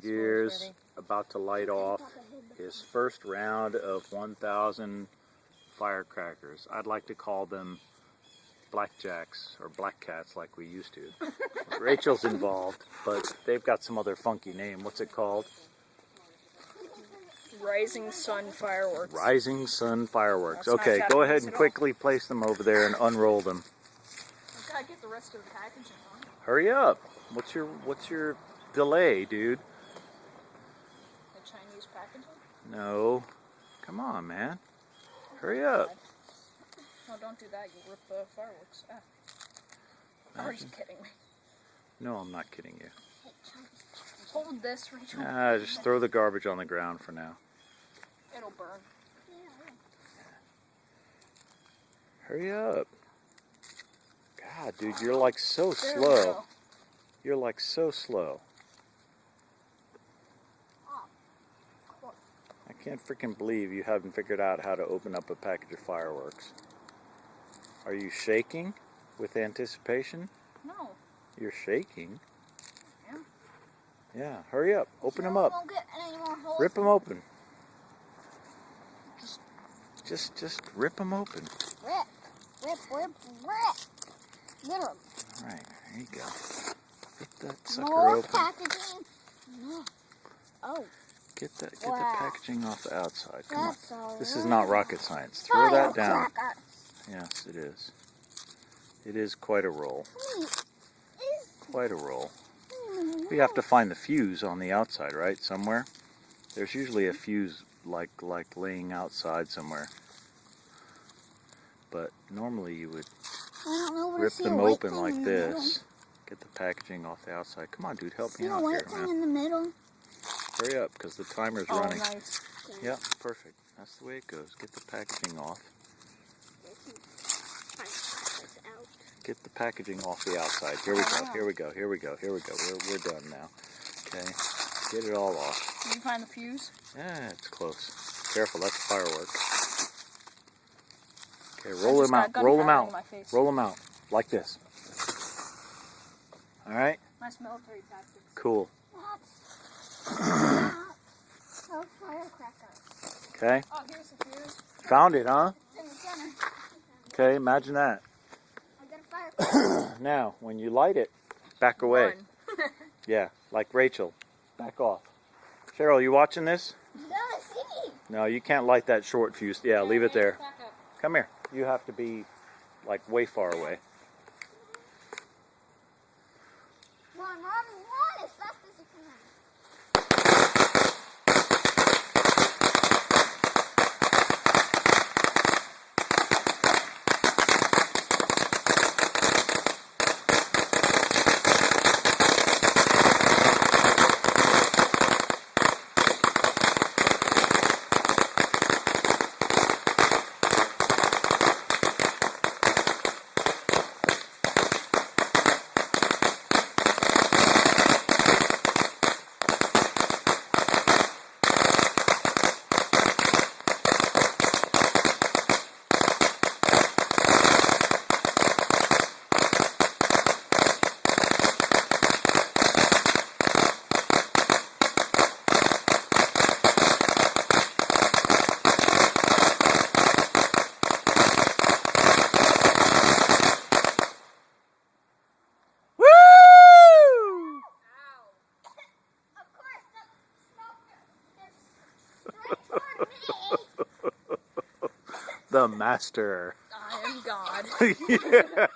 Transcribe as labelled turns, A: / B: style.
A: Gears about to light off his first round of 1,000 firecrackers. I'd like to call them blackjacks or black cats like we used to. Rachel's involved, but they've got some other funky name. What's it called?
B: Rising Sun Fireworks.
A: Rising Sun Fireworks. Okay, go ahead and quickly place them over there and unroll them.
B: I've got to get the rest of the packaging on.
A: Hurry up. What's your delay, dude?
B: The Chinese packaging?
A: No. Come on, man. Hurry up.
B: No, don't do that. You rip the fireworks. Ah. Are you kidding me?
A: No, I'm not kidding you.
B: Hold this, Rachel.
A: Just throw the garbage on the ground for now.
B: It'll burn.
A: Hurry up. God, dude, you're like so slow. You're like so slow. I can't freaking believe you haven't figured out how to open up a package of fireworks. Are you shaking with anticipation?
B: No.
A: You're shaking?
B: Yeah.
A: Yeah, hurry up. Open them up.
B: Won't get any more holes.
A: Rip them open. Just rip them open.
B: Rip. Get them.
A: Alright, there you go. Rip that sucker
B: More
A: open.
B: packaging. No. Oh.
A: Get the packaging off the outside. Come on. This is
B: right.
A: not rocket science. Throw that down. Yes, it is. It is quite a roll. Quite a roll. We have to find the fuse on the outside, right? Somewhere. There's usually a fuse like laying outside somewhere. But normally you would rip them open like this. Get the packaging off the outside. Come on, dude, help me out here, man.
B: In the middle.
A: Hurry up, because the timer's running.
B: Nice.
A: Yeah, perfect. That's the way it goes. Get the packaging off. Get the packaging off the outside. Here we go. Here we go. Here we go. Here we go. We're done now. Okay. Get it all off.
B: Did you find the fuse?
A: Yeah, it's close. Careful, that's a firework. Okay, roll them out. Roll them out. Roll them out. Like this. All right?
B: Nice military tactics.
A: Cool.
B: No firecrackers.
A: Okay.
B: Oh, here's the fuse.
A: Found it, huh?
B: In the center.
A: Okay, imagine that.
B: I got a firecracker.
A: Now, when you light it, back away. Yeah, like Rachel. Back off. Cheryl, you watching this?
B: No, see.
A: No, you can't light that short fuse. Yeah, leave it there. Come here. You have to be, like, way far away.
B: Run as fast as you can.
A: The master.
B: I am God.
A: Yeah.